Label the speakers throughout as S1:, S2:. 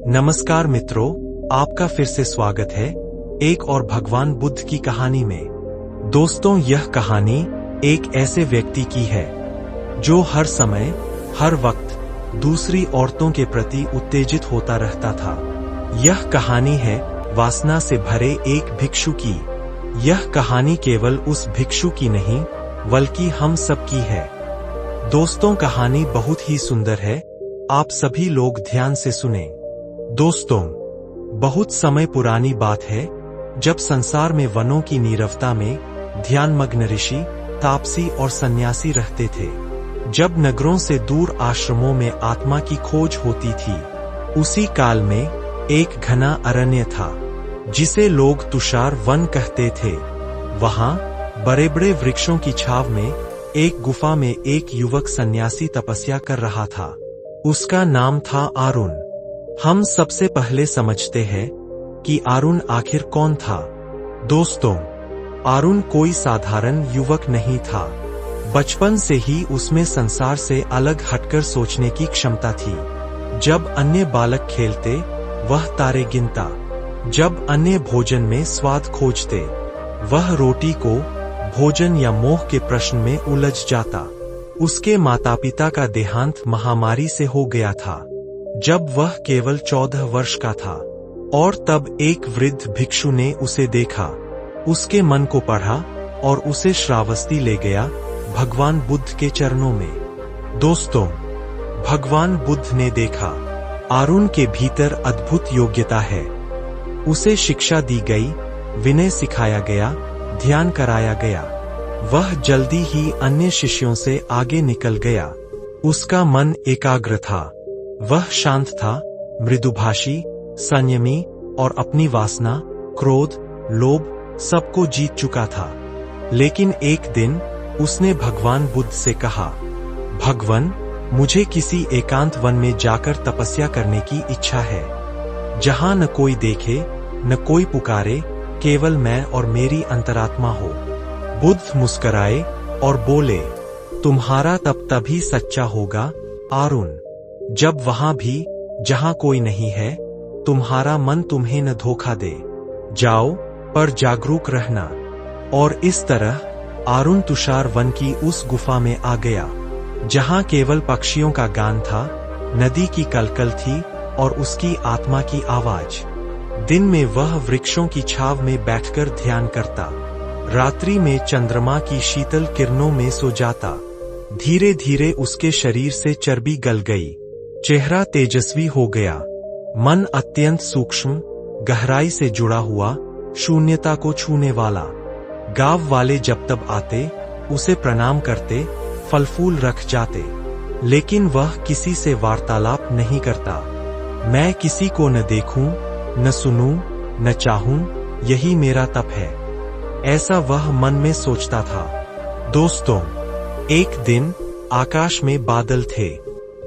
S1: नमस्कार मित्रों, आपका फिर से स्वागत है एक और भगवान बुद्ध की कहानी में। दोस्तों, यह कहानी एक ऐसे व्यक्ति की है जो हर समय हर वक्त दूसरी औरतों के प्रति उत्तेजित होता रहता था। यह कहानी है वासना से भरे एक भिक्षु की। यह कहानी केवल उस भिक्षु की नहीं बल्कि हम सब की है। दोस्तों, कहानी बहुत ही सुंदर है, आप सभी लोग ध्यान से सुनें। दोस्तों, बहुत समय पुरानी बात है जब संसार में वनों की नीरवता में ध्यानमग्न ऋषि, तापसी और सन्यासी रहते थे। जब नगरों से दूर आश्रमों में आत्मा की खोज होती थी, उसी काल में एक घना अरण्य था जिसे लोग तुषार वन कहते थे। वहां बड़े बड़े वृक्षों की छाव में एक गुफा में एक युवक सन्यासी तपस्या कर रहा था। उसका नाम था आरुण। हम सबसे पहले समझते हैं कि आरुण आखिर कौन था। दोस्तों, आरुण कोई साधारण युवक नहीं था। बचपन से ही उसमें संसार से अलग हटकर सोचने की क्षमता थी। जब अन्य बालक खेलते, वह तारे गिनता। जब अन्य भोजन में स्वाद खोजते, वह रोटी को भोजन या मोह के प्रश्न में उलझ जाता। उसके माता पिता का देहांत महामारी से हो गया था जब वह केवल 14 वर्ष का था, और तब एक वृद्ध भिक्षु ने उसे देखा, उसके मन को पढ़ा और उसे श्रावस्ती ले गया भगवान बुद्ध के चरणों में। दोस्तों, भगवान बुद्ध ने देखा आरुण के भीतर अद्भुत योग्यता है। उसे शिक्षा दी गई, विनय सिखाया गया, ध्यान कराया गया। वह जल्दी ही अन्य शिष्यों से आगे निकल गया। उसका मन एकाग्र था, वह शांत था, मृदुभाषी, संयमी और अपनी वासना, क्रोध, लोभ सबको जीत चुका था। लेकिन एक दिन उसने भगवान बुद्ध से कहा, भगवान, मुझे किसी एकांत वन में जाकर तपस्या करने की इच्छा है, जहां न कोई देखे, न कोई पुकारे, केवल मैं और मेरी अंतरात्मा हो। बुद्ध मुस्कराए और बोले, तुम्हारा तप तभी सच्चा होगा आरुण, जब वहां भी जहां कोई नहीं है, तुम्हारा मन तुम्हें न धोखा दे। जाओ, पर जागरूक रहना। और इस तरह आरुण तुषार वन की उस गुफा में आ गया जहां केवल पक्षियों का गान था, नदी की कलकल थी और उसकी आत्मा की आवाज। दिन में वह वृक्षों की छाव में बैठकर ध्यान करता, रात्रि में चंद्रमा की शीतल किरणों में सो जाता। धीरे धीरे उसके शरीर से चर्बी गल गई, चेहरा तेजस्वी हो गया, मन अत्यंत सूक्ष्म, गहराई से जुड़ा हुआ, शून्यता को छूने वाला। गांव वाले जब तब आते, उसे प्रणाम करते, फल फूल रख जाते, लेकिन वह किसी से वार्तालाप नहीं करता। मैं किसी को न देखूं, न सुनूं, न चाहूं, यही मेरा तप है, ऐसा वह मन में सोचता था। दोस्तों, एक दिन आकाश में बादल थे,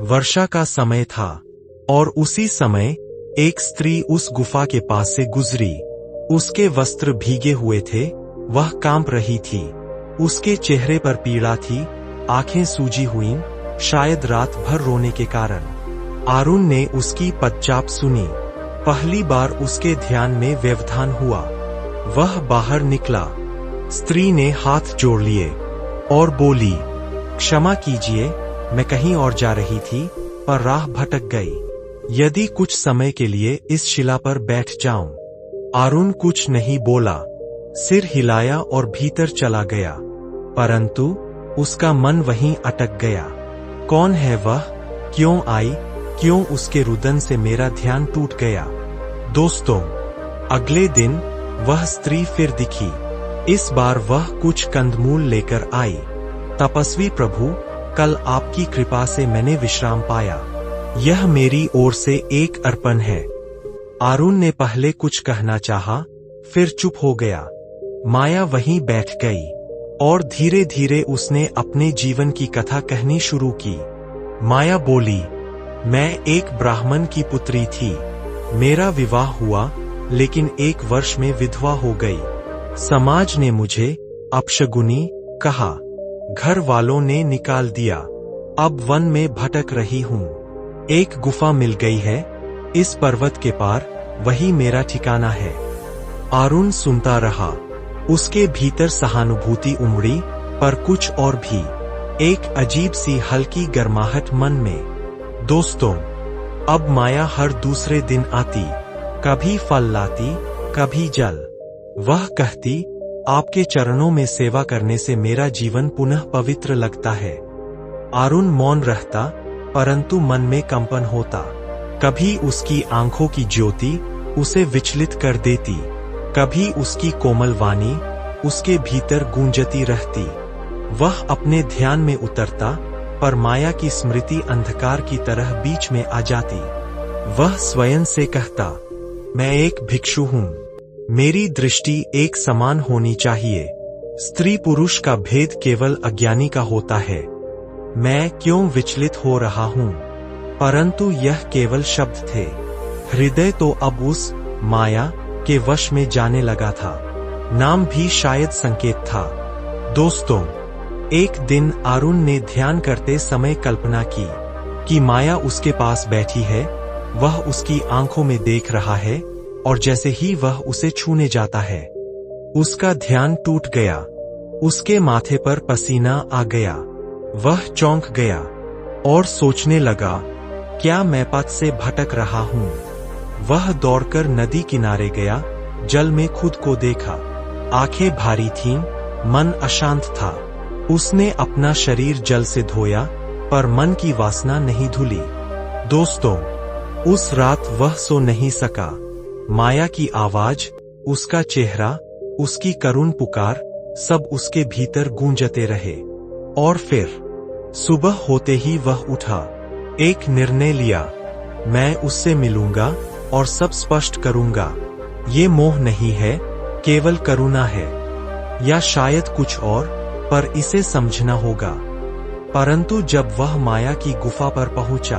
S1: वर्षा का समय था, और उसी समय एक स्त्री उस गुफा के पास से गुजरी। उसके वस्त्र भीगे हुए थे, वह कांप रही थी, उसके चेहरे पर पीड़ा थी, आंखें सूजी हुईं, शायद रात भर रोने के कारण। आरुण ने उसकी पदचाप सुनी। पहली बार उसके ध्यान में व्यवधान हुआ। वह बाहर निकला। स्त्री ने हाथ जोड़ लिए और बोली, क्षमा कीजिए, मैं कहीं और जा रही थी, पर राह भटक गई। यदि कुछ समय के लिए इस शिला पर बैठ जाऊं। आरुण कुछ नहीं बोला, सिर हिलाया और भीतर चला गया, परंतु उसका मन वहीं अटक गया। कौन है वह, क्यों आई, क्यों उसके रुदन से मेरा ध्यान टूट गया। दोस्तों, अगले दिन वह स्त्री फिर दिखी। इस बार वह कुछ कंदमूल लेकर आई। तपस्वी प्रभु, कल आपकी कृपा से मैंने विश्राम पाया, यह मेरी ओर से एक अर्पण है। आरुण ने पहले कुछ कहना चाहा, फिर चुप हो गया। माया वहीं बैठ गई और धीरे धीरे उसने अपने जीवन की कथा कहनी शुरू की। माया बोली, मैं एक ब्राह्मण की पुत्री थी, मेरा विवाह हुआ, लेकिन 1 वर्ष में विधवा हो गई। समाज ने मुझे अपशगुनी कहा, घर वालों ने निकाल दिया। अब वन में भटक रही हूँ। एक गुफा मिल गई है, इस पर्वत के पार वही मेरा ठिकाना है। आरुण सुनता रहा। उसके भीतर सहानुभूति उमड़ी, पर कुछ और भी, एक अजीब सी हल्की गर्माहट मन में। दोस्तों, अब माया हर दूसरे दिन आती, कभी फल लाती, कभी जल। वह कहती, आपके चरणों में सेवा करने से मेरा जीवन पुनः पवित्र लगता है। आरुण मौन रहता, परंतु मन में कंपन होता। कभी उसकी आंखों की ज्योति उसे विचलित कर देती, कभी उसकी कोमल वाणी उसके भीतर गूंजती रहती। वह अपने ध्यान में उतरता, पर माया की स्मृति अंधकार की तरह बीच में आ जाती। वह स्वयं से कहता, मैं एक भिक्षु हूँ, मेरी दृष्टि एक समान होनी चाहिए। स्त्री पुरुष का भेद केवल अज्ञानी का होता है। मैं क्यों विचलित हो रहा हूँ? परंतु यह केवल शब्द थे। हृदय तो अब उस माया के वश में जाने लगा था। नाम भी शायद संकेत था। दोस्तों, एक दिन आरुण ने ध्यान करते समय कल्पना की कि माया उसके पास बैठी है, वह उसकी आंखों में देख रहा है, और जैसे ही वह उसे छूने जाता है, उसका ध्यान टूट गया। उसके माथे पर पसीना आ गया। वह चौंक गया और सोचने लगा, क्या मैं पथ से भटक रहा हूँ? वह दौड़कर नदी किनारे गया, जल में खुद को देखा। आंखें भारी थीं, मन अशांत था। उसने अपना शरीर जल से धोया, पर मन की वासना नहीं धुली। दोस्तों, उस रात वह सो नहीं सका। माया की आवाज, उसका चेहरा, उसकी करुण पुकार, सब उसके भीतर गूंजते रहे। और फिर सुबह होते ही वह उठा, एक निर्णय लिया, मैं उससे मिलूंगा और सब स्पष्ट करूंगा। ये मोह नहीं है, केवल करुणा है, या शायद कुछ और, पर इसे समझना होगा। परंतु जब वह माया की गुफा पर पहुंचा,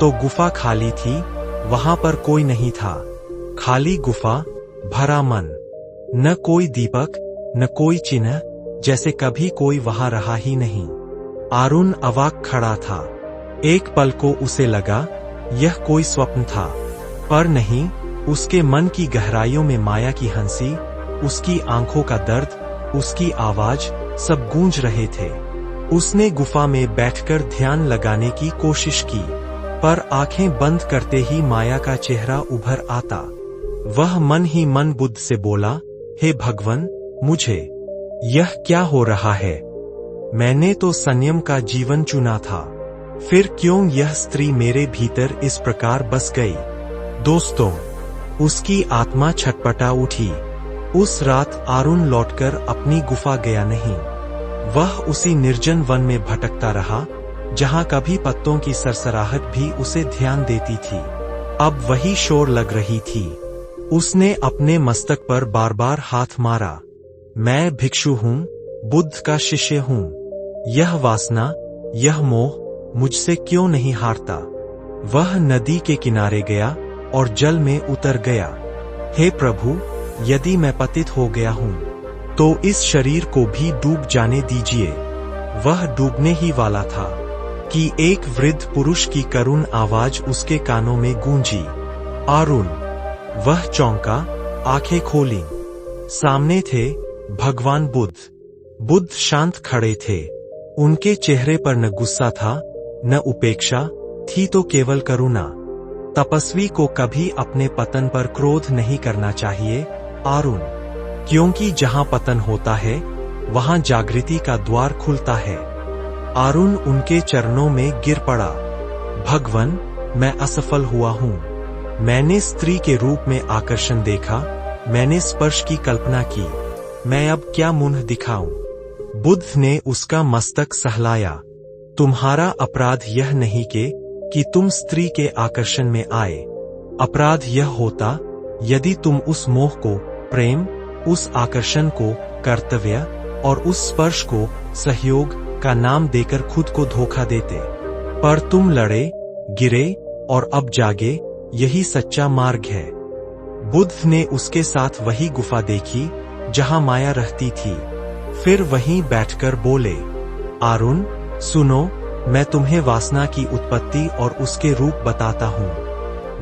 S1: तो गुफा खाली थी, वहां पर कोई नहीं था। खाली गुफा, भरा मन, न कोई दीपक, न कोई चिन्ह, जैसे कभी कोई वहां रहा ही नहीं। आरुण अवाक खड़ा था। एक पल को उसे लगा यह कोई स्वप्न था, पर नहीं, उसके मन की गहराइयों में माया की हंसी, उसकी आंखों का दर्द, उसकी आवाज, सब गूंज रहे थे। उसने गुफा में बैठकर ध्यान लगाने की कोशिश की, पर आंखें बंद करते ही माया का चेहरा उभर आता। वह मन ही मन बुद्ध से बोला, हे भगवान, मुझे यह क्या हो रहा है? मैंने तो संयम का जीवन चुना था, फिर क्यों यह स्त्री मेरे भीतर इस प्रकार बस गई? दोस्तों, उसकी आत्मा छटपटा उठी। उस रात आरुण लौटकर अपनी गुफा गया नहीं। वह उसी निर्जन वन में भटकता रहा, जहां कभी पत्तों की सरसराहट भी उसे ध्यान देती थी। अब वही शोर लग रही थी। उसने अपने मस्तक पर बार बार हाथ मारा। मैं भिक्षु हूँ, बुद्ध का शिष्य हूँ। यह वासना, यह मोह मुझसे क्यों नहीं हारता? वह नदी के किनारे गया और जल में उतर गया। हे प्रभु, यदि मैं पतित हो गया हूँ, तो इस शरीर को भी डूब जाने दीजिए। वह डूबने ही वाला था कि एक वृद्ध पुरुष की करुण आवाज उसके कानों में गूंजी, आरुण। वह चौंका, आंखें खोली। सामने थे भगवान बुद्ध। बुद्ध शांत खड़े थे। उनके चेहरे पर न गुस्सा था, न उपेक्षा थी, तो केवल करुणा। तपस्वी को कभी अपने पतन पर क्रोध नहीं करना चाहिए, आरुण, क्योंकि जहां पतन होता है, वहां जागृति का द्वार खुलता है। आरुण उनके चरणों में गिर पड़ा। भगवान, मैं असफल हुआ हूं। मैंने स्त्री के रूप में आकर्षण देखा, मैंने स्पर्श की कल्पना की, मैं अब क्या मुंह दिखाऊं? बुद्ध ने उसका मस्तक सहलाया। तुम्हारा अपराध यह नहीं कि तुम स्त्री के आकर्षण में आए। अपराध यह होता यदि तुम उस मोह को प्रेम, उस आकर्षण को कर्तव्य और उस स्पर्श को सहयोग का नाम देकर खुद को धोखा देते। पर तुम लड़े, गिरे और अब जागे, यही सच्चा मार्ग है। बुद्ध ने उसके साथ वही गुफा देखी जहां माया रहती थी। फिर वहीं बैठकर बोले, आरुण, सुनो, मैं तुम्हें वासना की उत्पत्ति और उसके रूप बताता हूँ।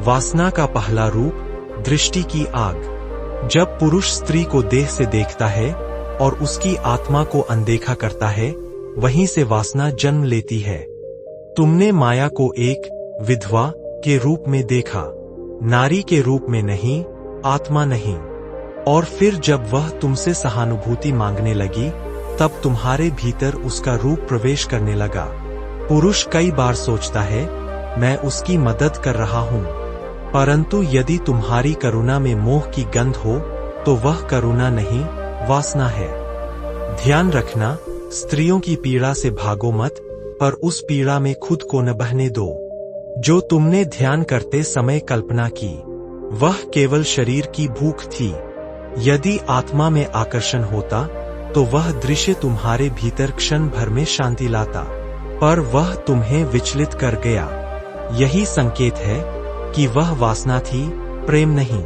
S1: वासना का पहला रूप दृष्टि की आग। जब पुरुष स्त्री को देह से देखता है और उसकी आत्मा को अनदेखा करता है, वहीं से वासना जन्म लेती है। तुमने माया को एक विधवा के रूप में देखा, नारी के रूप में नहीं, आत्मा नहीं। और फिर जब वह तुमसे सहानुभूति मांगने लगी, तब तुम्हारे भीतर उसका रूप प्रवेश करने लगा। पुरुष कई बार सोचता है, मैं उसकी मदद कर रहा हूं, परंतु यदि तुम्हारी करुणा में मोह की गंध हो तो वह करुणा नहीं, वासना है। ध्यान रखना, स्त्रियों की पीड़ा से भागो मत, पर उस पीड़ा में खुद को न बहने दो। जो तुमने ध्यान करते समय कल्पना की, वह केवल शरीर की भूख थी। यदि आत्मा में आकर्षण होता तो वह दृश्य तुम्हारे भीतर क्षण भर में शांति लाता, पर वह तुम्हें विचलित कर गया। यही संकेत है कि वह वासना थी, प्रेम नहीं।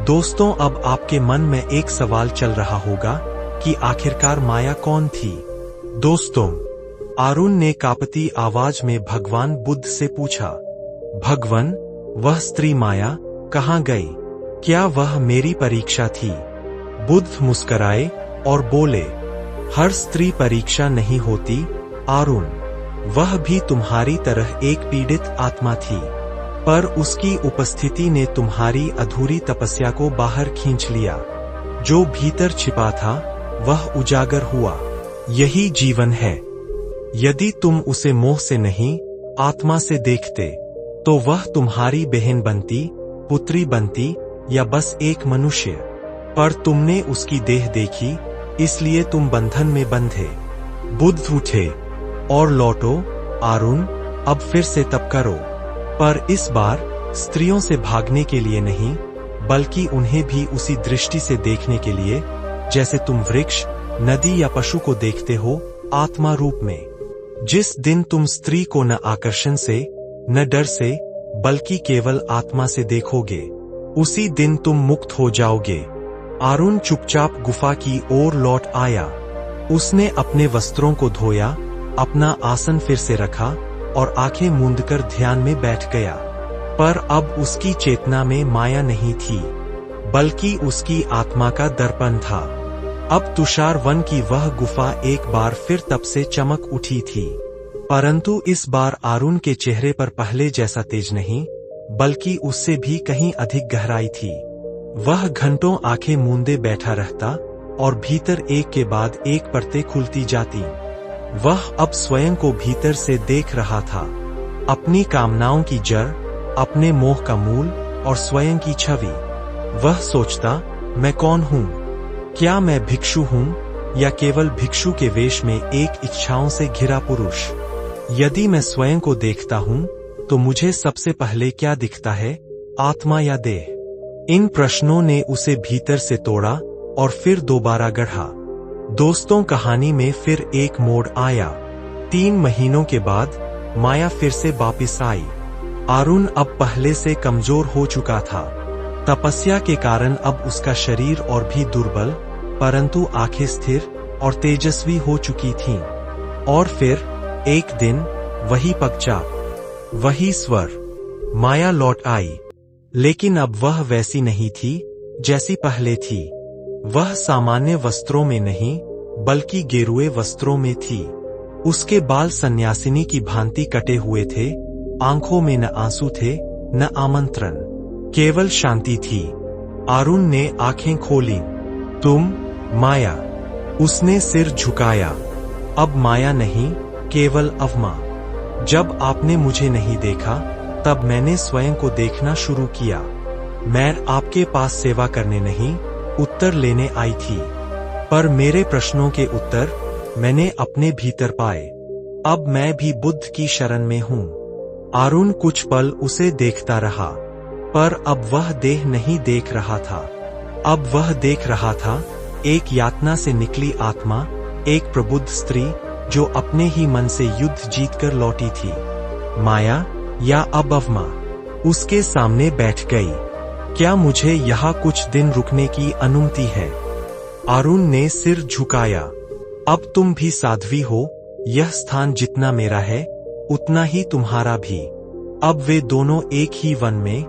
S1: दोस्तों, अब आपके मन में एक सवाल चल रहा होगा कि आखिरकार माया कौन थी। दोस्तों, अरुण ने कांपती आवाज में भगवान बुद्ध से पूछा, भगवान, वह स्त्री माया कहाँ गई? क्या वह मेरी परीक्षा थी? बुद्ध मुस्कुराए और बोले, हर स्त्री परीक्षा नहीं होती अरुण। वह भी तुम्हारी तरह एक पीड़ित आत्मा थी, पर उसकी उपस्थिति ने तुम्हारी अधूरी तपस्या को बाहर खींच लिया। जो भीतर छिपा था वह उजागर हुआ। यही जीवन है। यदि तुम उसे मोह से नहीं, आत्मा से देखते, तो वह तुम्हारी बहन बनती, पुत्री बनती, या बस एक मनुष्य। पर तुमने उसकी देह देखी, इसलिए तुम बंधन में बंधे। बुद्ध उठे और लौटो अरुण, अब फिर से तप करो, पर इस बार स्त्रियों से भागने के लिए नहीं, बल्कि उन्हें भी उसी दृष्टि से देखने के लिए जैसे तुम वृक्ष, नदी या पशु को देखते हो, आत्मा रूप में। जिस दिन तुम स्त्री को न आकर्षण से, न डर से, बल्कि केवल आत्मा से देखोगे, उसी दिन तुम मुक्त हो जाओगे। अरुण चुपचाप गुफा की ओर लौट आया। उसने अपने वस्त्रों को धोया, अपना आसन फिर से रखा और आंखें मूंदकर ध्यान में बैठ गया। पर अब उसकी चेतना में माया नहीं थी, बल्कि उसकी आत्मा का दर्पण था। अब तुषार वन की वह गुफा एक बार फिर तप से चमक उठी थी, परंतु इस बार अरुण के चेहरे पर पहले जैसा तेज नहीं, बल्कि उससे भी कहीं अधिक गहराई थी। वह घंटों आंखें मूंदे बैठा रहता और भीतर एक के बाद एक परतें खुलती जाती। वह अब स्वयं को भीतर से देख रहा था, अपनी कामनाओं की जड़, अपने मोह का मूल और स्वयं की छवि। वह सोचता, मैं कौन हूँ? क्या मैं भिक्षु हूँ या केवल भिक्षु के वेश में एक इच्छाओं से घिरा पुरुष? यदि मैं स्वयं को देखता हूँ तो मुझे सबसे पहले क्या दिखता है, आत्मा या देह? इन प्रश्नों ने उसे भीतर से तोड़ा और फिर दोबारा गढ़ा। दोस्तों, कहानी में फिर एक मोड़ आया। 3 महीनों के बाद माया फिर से वापिस आई। अरुण अब पहले से कमजोर हो चुका था। तपस्या के कारण अब उसका शरीर और भी दुर्बल, परंतु आंखें स्थिर और तेजस्वी हो चुकी थीं। और फिर एक दिन वही पगचाप, वही स्वर, माया लौट आई। लेकिन अब वह वैसी नहीं थी जैसी पहले थी। वह सामान्य वस्त्रों में नहीं, बल्कि गेरुए वस्त्रों में थी। उसके बाल सन्यासिनी की भांति कटे हुए थे, आंखों में न आंसू थे न आमंत्रण, केवल शांति थी। अरुण ने आंखें खोली। तुम माया? उसने सिर झुकाया। अब माया नहीं, केवल अवमा। जब आपने मुझे नहीं देखा, तब मैंने स्वयं को देखना शुरू किया। मैं आपके पास सेवा करने नहीं, उत्तर लेने आई थी। पर मेरे प्रश्नों के उत्तर मैंने अपने भीतर पाए। अब मैं भी बुद्ध की शरण में हूँ। अरुण कुछ पल उसे देखता रहा, पर अब वह देह नहीं देख रहा था। अब वह देख रहा था एक यातना से निकली आत्मा, एक प्रबुद्ध स्त्री जो अपने ही मन से युद्ध जीतकर लौटी थी। माया या अब अवमा उसके सामने बैठ गई। क्या मुझे यहाँ कुछ दिन रुकने की अनुमति है? अरुण ने सिर झुकाया। अब तुम भी साध्वी हो, यह स्थान जितना मेरा है, उतना ही तुम्हारा भी। अब वे दोनों एक ही वन में,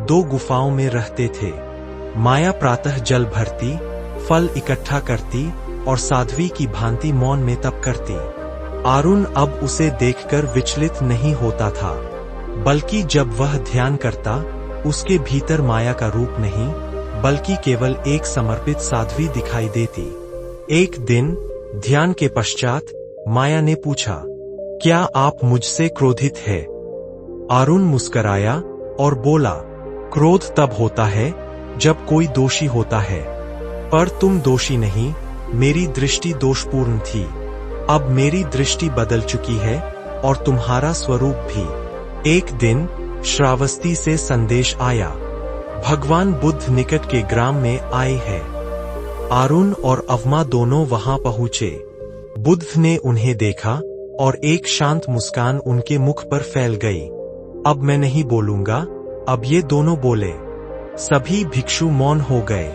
S1: 2 गुफाओं में रहते थे। माया प्रातः जल भरती, फल इकट्ठा करती और साध्वी की भांति मौन में तप करती। आरुण अब उसे देखकर विचलित नहीं होता था, बल्कि जब वह ध्यान करता, उसके भीतर माया का रूप नहीं, बल्कि केवल एक समर्पित साध्वी दिखाई देती। एक दिन ध्यान के पश्चात माया ने पूछा, क्या आप मुझसे क्रोधित है? आरुण मुस्कराया और बोला, क्रोध तब होता है जब कोई दोषी होता है, पर तुम दोषी नहीं, मेरी दृष्टि दोषपूर्ण थी। अब मेरी दृष्टि बदल चुकी है और तुम्हारा स्वरूप भी। एक दिन श्रावस्ती से संदेश आया, भगवान बुद्ध निकट के ग्राम में आए हैं। आरुण और अवमा दोनों वहां पहुंचे। बुद्ध ने उन्हें देखा और एक शांत मुस्कान उनके मुख पर फैल गई। अब मैं नहीं बोलूंगा, अब ये दोनों बोले। सभी भिक्षु मौन हो गए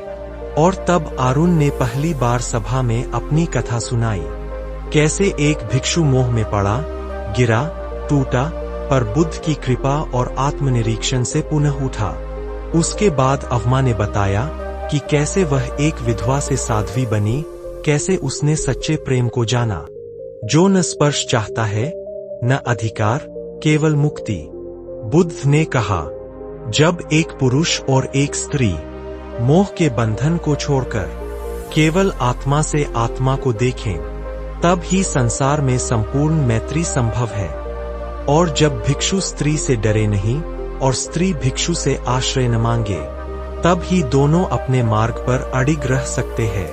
S1: और तब आरुण ने पहली बार सभा में अपनी कथा सुनाई। कैसे एक भिक्षु मोह में पड़ा, गिरा, टूटा, पर बुद्ध की कृपा और आत्मनिरीक्षण से पुनः उठा। उसके बाद अवमा ने बताया कि कैसे वह एक विधवा से साध्वी बनी, कैसे उसने सच्चे प्रेम को जाना, जो न स्पर्श चाहता है न अधिकार, केवल मुक्ति। बुद्ध ने कहा, जब एक पुरुष और एक स्त्री मोह के बंधन को छोड़कर केवल आत्मा से आत्मा को देखें, तब ही संसार में संपूर्ण मैत्री संभव है। और जब भिक्षु स्त्री से डरे नहीं और स्त्री भिक्षु से आश्रय न मांगे, तब ही दोनों अपने मार्ग पर अडिग रह सकते हैं।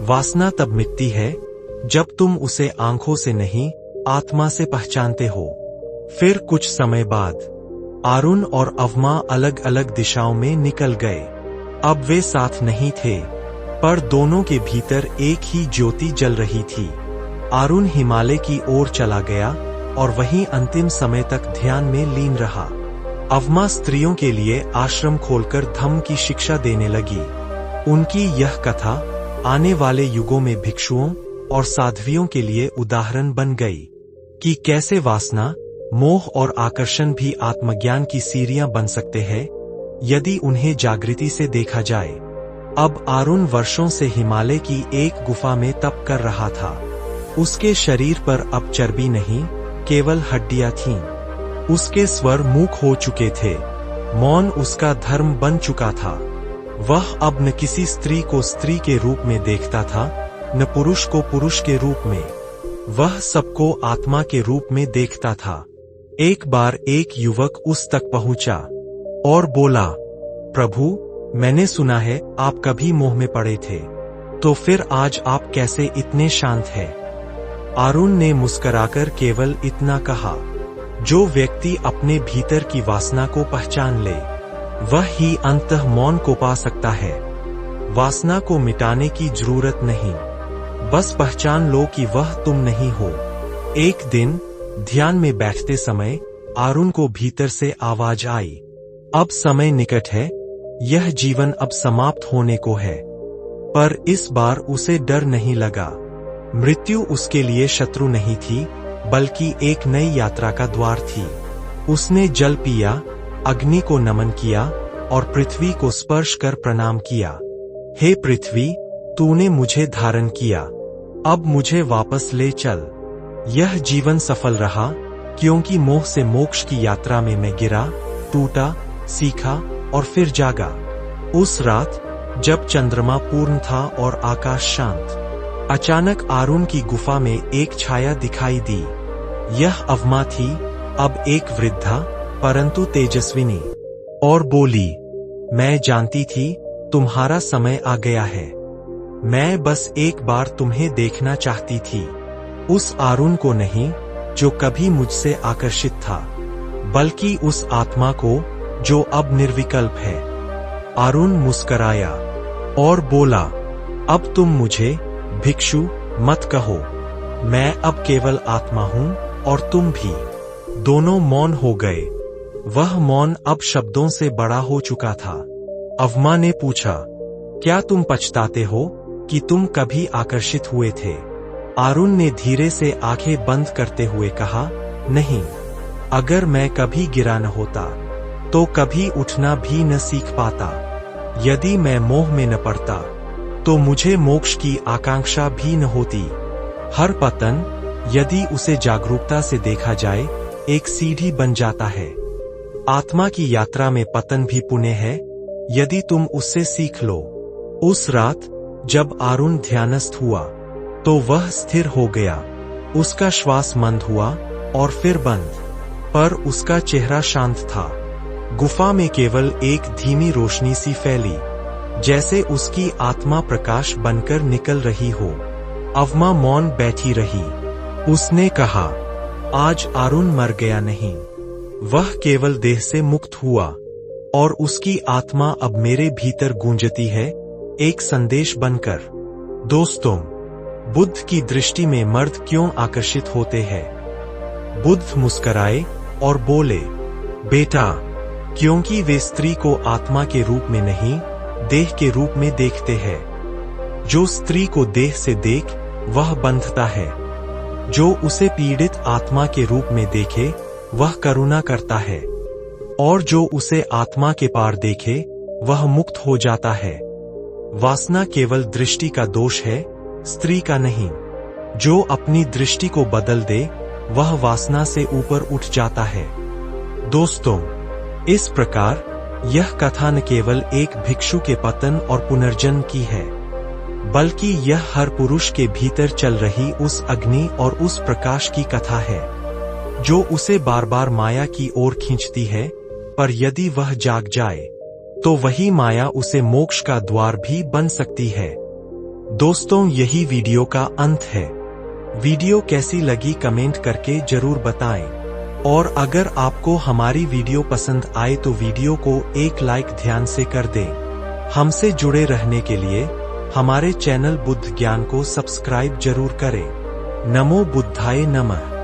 S1: वासना तब मिटती है जब तुम उसे आंखों से नहीं, आत्मा से पहचानते हो। फिर कुछ समय बाद आरुण और अवमा अलग अलग दिशाओं में निकल गए। अब वे साथ नहीं थे, पर दोनों के भीतर एक ही ज्योति जल रही थी। आरुण हिमालय की ओर चला गया और वहीं अंतिम समय तक ध्यान में लीन रहा। अवमा स्त्रियों के लिए आश्रम खोलकर धम्म की शिक्षा देने लगी। उनकी यह कथा आने वाले युगों में भिक्षुओं और साध्वियों के लिए उदाहरण बन गई कि कैसे वासना, मोह और आकर्षण भी आत्मज्ञान की सीढ़ियां बन सकते हैं, यदि उन्हें जागृति से देखा जाए। अब आरुण वर्षों से हिमालय की एक गुफा में तप कर रहा था। उसके शरीर पर अब चर्बी नहीं, केवल हड्डियां थीं। उसके स्वर मूक हो चुके थे, मौन उसका धर्म बन चुका था। वह अब न किसी स्त्री को स्त्री के रूप में देखता था, न पुरुष को पुरुष के रूप में। वह सबको आत्मा के रूप में देखता था। एक बार एक युवक उस तक पहुंचा और बोला, प्रभु, मैंने सुना है आप कभी मोह में पड़े थे, तो फिर आज आप कैसे इतने शांत हैं? आरुण ने मुस्कुराकर केवल इतना कहा, जो व्यक्ति अपने भीतर की वासना को पहचान ले, वह ही अंततः मौन को पा सकता है। वासना को मिटाने की जरूरत नहीं, बस पहचान लो कि वह तुम नहीं हो। एक दिन ध्यान में बैठते समय आरुण को भीतर से आवाज आई, अब समय निकट है, यह जीवन अब समाप्त होने को है। पर इस बार उसे डर नहीं लगा। मृत्यु उसके लिए शत्रु नहीं थी, बल्कि एक नई यात्रा का द्वार थी। उसने जल पिया, अग्नि को नमन किया और पृथ्वी को स्पर्श कर प्रणाम किया। हे पृथ्वी, तूने मुझे धारण किया, अब मुझे वापस ले चल। यह जीवन सफल रहा, क्योंकि मोह से मोक्ष की यात्रा में मैं गिरा, टूटा, सीखा और फिर जागा। उस रात जब चंद्रमा पूर्ण था और आकाश शांत, अचानक आरुण की गुफा में एक छाया दिखाई दी। यह अवमा थी, अब एक वृद्धा परंतु तेजस्विनी, और बोली, मैं जानती थी तुम्हारा समय आ गया है। मैं बस एक बार तुम्हें देखना चाहती थी। उस आरुण को नहीं जो कभी मुझसे आकर्षित था, बल्कि उस आत्मा को जो अब निर्विकल्प है। आरुण मुस्कराया और बोला, अब तुम मुझे भिक्षु मत कहो, मैं अब केवल आत्मा हूं और तुम भी। दोनों मौन हो गए। वह मौन अब शब्दों से बड़ा हो चुका था। अवमा ने पूछा, क्या तुम पछताते हो कि तुम कभी आकर्षित हुए थे? आरुण ने धीरे से आंखें बंद करते हुए कहा, नहीं, अगर मैं कभी गिरा न होता तो कभी उठना भी न सीख पाता। यदि मैं मोह में न पड़ता तो मुझे मोक्ष की आकांक्षा भी न होती। हर पतन, यदि उसे जागरूकता से देखा जाए, एक सीढ़ी बन जाता है। आत्मा की यात्रा में पतन भी पुण्य है, यदि तुम उससे सीख लो। उस रात जब अरुण ध्यानस्थ हुआ तो वह स्थिर हो गया। उसका श्वास मंद हुआ और फिर बंद, पर उसका चेहरा शांत था। गुफा में केवल एक धीमी रोशनी सी फैली, जैसे उसकी आत्मा प्रकाश बनकर निकल रही हो। अवमा मौन बैठी रही। उसने कहा, आज अरुण मर गया नहीं, वह केवल देह से मुक्त हुआ और उसकी आत्मा अब मेरे भीतर गूंजती है, एक संदेश बनकर। दोस्तों, बुद्ध की दृष्टि में मर्द क्यों आकर्षित होते हैं? बुद्ध मुस्कराए और बोले, बेटा, क्योंकि वे स्त्री को आत्मा के रूप में नहीं, देह के रूप में देखते हैं। जो स्त्री को देह से देख, वह बंधता है। जो उसे पीड़ित आत्मा के रूप में देखे, वह करुणा करता है। और जो उसे आत्मा के पार देखे, वह मुक्त हो जाता है। वासना केवल दृष्टि का दोष है, स्त्री का नहीं। जो अपनी दृष्टि को बदल दे, वह वासना से ऊपर उठ जाता है। दोस्तों, इस प्रकार यह कथा न केवल एक भिक्षु के पतन और पुनर्जन्म की है, बल्कि यह हर पुरुष के भीतर चल रही उस अग्नि और उस प्रकाश की कथा है, जो उसे बार बार माया की ओर खींचती है। पर यदि वह जाग जाए, तो वही माया उसे मोक्ष का द्वार भी बन सकती है। दोस्तों, यही वीडियो का अंत है। वीडियो कैसी लगी कमेंट करके जरूर बताएं। और अगर आपको हमारी वीडियो पसंद आए तो वीडियो को एक लाइक ध्यान से कर दें। हमसे जुड़े रहने के लिए हमारे चैनल बुद्ध ज्ञान को सब्सक्राइब जरूर करें। नमो बुद्धाय नमः।